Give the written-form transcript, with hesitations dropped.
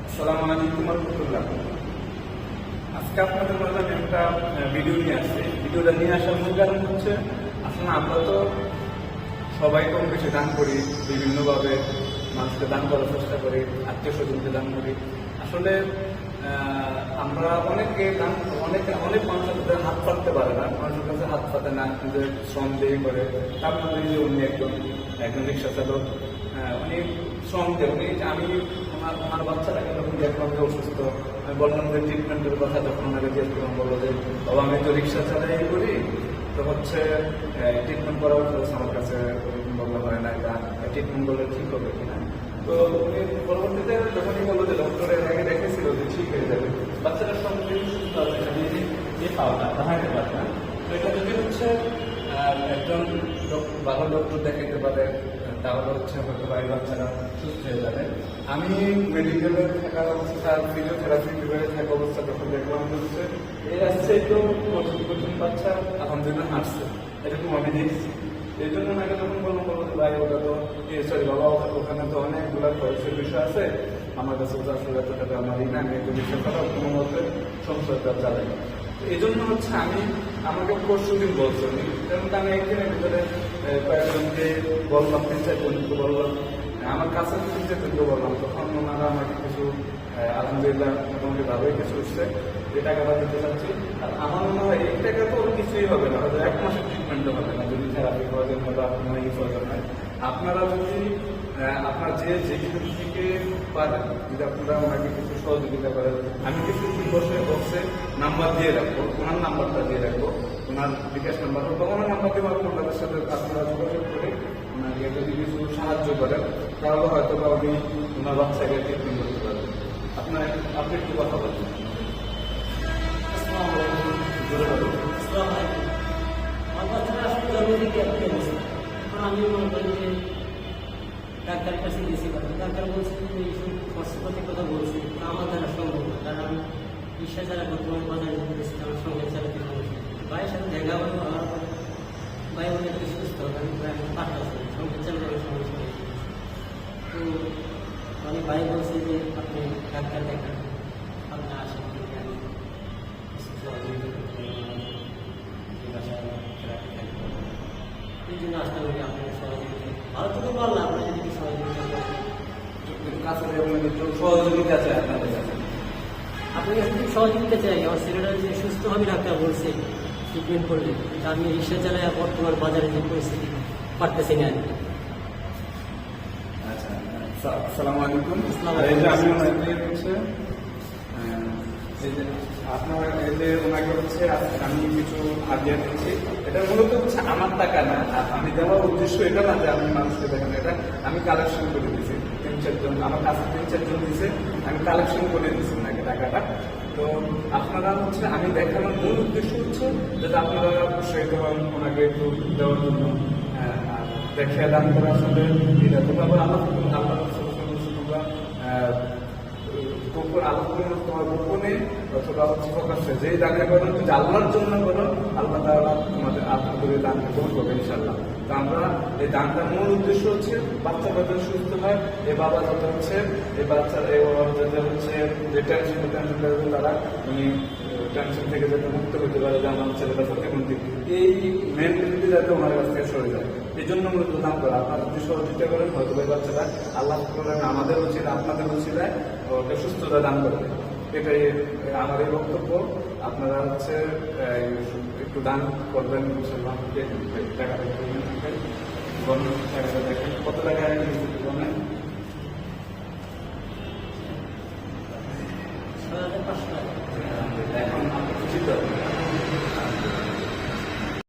আসসালামু আলাইকুম রহমতুল্লাহ। আজকে আপনাদের মাঝে আমি একটা ভিডিও নিয়ে আসছি। ভিডিওটা নিয়ে আসার মূল কারণ হচ্ছে, আসলে আমরা তো সবাই কম বেশি দান করি, বিভিন্নভাবে মানুষকে দান করার চেষ্টা করি, আত্মীয় স্বজনকে দান করি। আসলে আমরা অনেকে অনেক মানুষের হাত পাততে পারে না, মানুষের কাছে হাত পাতে না, নিজের শ্রম দিয়ে করে। তার মধ্যে যে উনি একজন রিক্সা চালক, উনি শ্রম দেয়। আমি আমার বাচ্চাটাকে যখন দেখলাম যে অসুস্থ, আমি বললাম যে ট্রিটমেন্টের কথা, যখন ওনাকে জিজ্ঞেস করলাম, বললো যে বাবা আমি তো রিক্সা চালাই করি, তো হচ্ছে ট্রিটমেন্ট করার আমার কাছে বললো হয় না, এটা ট্রিটমেন্ট করলে ঠিক হবে কিনা। তো উনি পরবর্তীতে যখনই বললো যে ডক্টরের আগে দেখেছিল যে ঠিক হয়ে যাবে, বাচ্চাটার সঙ্গে সুস্থ হবে, যে পাওয়া হাঁটতে পারে না। তো এটা যদি হচ্ছে একজন ভালো ডক্টর দেখাতে পারে, তাহলে হচ্ছে হয়তো বাড়ির বাচ্চারা সুস্থ হয়ে যাবে। আমি মেডিকেলে থাকা অবস্থা, ফিজিওথেরাপি বিভাগে থাকা অবস্থা যখন দেখলাম হচ্ছে এই আসছে, তো প্রথম বাচ্চা আলহামদুলিল্লাহ হাঁটছে, এরকম আমি দেখছি। এই জন্য ওনাকে যখন বললাম যে ভাই ওটা তো সরি বাবা, ওখানে তো অনেকগুলো খরচের বিষয় আছে, আমার কাছে তো আসলে এতটা আমারই না, আমি একটু বিষয় করা কোনো মতে সংসারটা চালাই। এই জন্য হচ্ছে আমাকে পরশু দিন বলছে উনি, যেমন আমি একদিনের ভিতরে কয়েকজনকে বললাম, 3-4 জনকে বললাম, আমার কাছে 3-4 জনকে বললাম, তখন ওনারা আমাকে কিছু আলহামদুলিল্লাহ মোটামুটি ভালোই কিছু উঠছে, যে টাকাটা দিতে চাচ্ছি। আর আমার মনে হয় এই টাকা তো কিছুই হবে না, হয়তো 1 মাসের ট্রিটমেন্টও হবে না, যদি থেরাপি প্রয়োজন হয় বা আপনার এই প্রয়োজন হয়। আপনারা যদি আপনার যেখান থেকে পারেন, যদি আপনারা ওনাকে কিছু সহযোগিতা করেন, আমি কিছু বসে নাম্বার দিয়ে রাখবো, ওনার নাম্বারটা দিয়ে রাখবো, ওনার বিকাশ নাম্বার বা ওনার নাম্বার দিয়ে আপনাদের সাথে আপনারা যোগাযোগ করে ওনাকে যদি কিছু সাহায্য করেন, তাহলে হয়তো বা উনি ওনার বাচ্চাকে ট্রিটমেন্ট করতে পারবেন। আপনি একটু কথা বলছেন। আমি মনে করি যে ডাক্তারের কাছে গেছি, ডাক্তার বলছে যে এইসব খরচপাতির কথা বলছে, আমার দ্বারা সম্ভব না, কারণ আমি রিক্সা যারা বর্তমানে বাজারে যেতেছি, আমার সঙ্গে চালাতে সমস্যা। ভাইয়ের সাথে দেখা হওয়ার পরে ভাই অনেক সুস্থ, আমি প্রায় 5 বছর সঙ্গে চালাতে সমস্যা হয়েছে। তো আমি ভাই বলছি যে আপনি ডাক্তার দেখান, আপনি আসেন, আমি এই জন্য আসতে হবে আপনার সহযোগিতা। ভালো থেকে বললাম আপনার যদি সহযোগিতা সহযোগিতা চাই আপনাদের কাছে। আপনার কাছে যদি সহযোগিতা চাই, আমার ছেলেটা যে সুস্থ হবে ডাক্তার বলছে ট্রিটমেন্ট করলে, আমি রিক্সা চালাই বর্তমান বাজারে যে পরিস্থিতি পারতেছি না। আচ্ছা, আসসালামু আলাইকুম। এই যে আমি ওনাকে হচ্ছে আপনার এই যে ওনাকে হচ্ছে আমি কিছু হাজিয়া দিচ্ছি, এটা মূলত হচ্ছে আমার টাকা না, আমি দেওয়ার উদ্দেশ্য এটা না যে আমি মানুষকে দেখেন, এটা আমি কালেকশন করে দিয়েছি। 3-4 জন আমার কাছে 3-4 জন দিয়েছে, আমি কালেকশন করে দিয়েছি ওনাকে টাকাটা। তো আপনারা হচ্ছে আমি দেখানোর মূল উদ্দেশ্য হচ্ছে যাতে আপনারা উৎসাহিত হন ওনাকে একটু দেওয়ার জন্য, দেখে দান করা আসলে এটা তো আবার আল্লাহ তোমার গোপনে অথবা হচ্ছে প্রকাশ্যে যেই দানটা করেন, যদি আল্লাহর জন্য করেন, আল্লাহ তাআলা আপনাদের দানকে গ্রহণ করবে ইনশাআল্লাহ। তো আমরা এই দানটার মূল উদ্দেশ্য হচ্ছে বাচ্চা যাতে সুস্থ হয়, এই বাবা যাতে হচ্ছে এই বাচ্চার এই বাবা যাতে হচ্ছে যে টেনশন তারা উনি টেনশন থেকে যাতে মুক্ত হতে পারে, যে আমার ছেলেটা প্রতিবন্ধী, এই মেন্টালিটি যাতে ওনার কাছ থেকে সরে যায়, এই জন্য মূলত দান করা। আপনারা যদি সহযোগিতা করেন, হয়তো এই বাচ্চাটা আল্লাহ আমাদের উচিত আপনাদের উচিত ওকে সুস্থতা দান করবে। এটাই আমার এই বক্তব্য। আপনারা হচ্ছে একটু দান করবেন, টাকাটা দেখেন কত টাকা বলেন। 6,500 টাকা। এখন আপনি খুশি তো?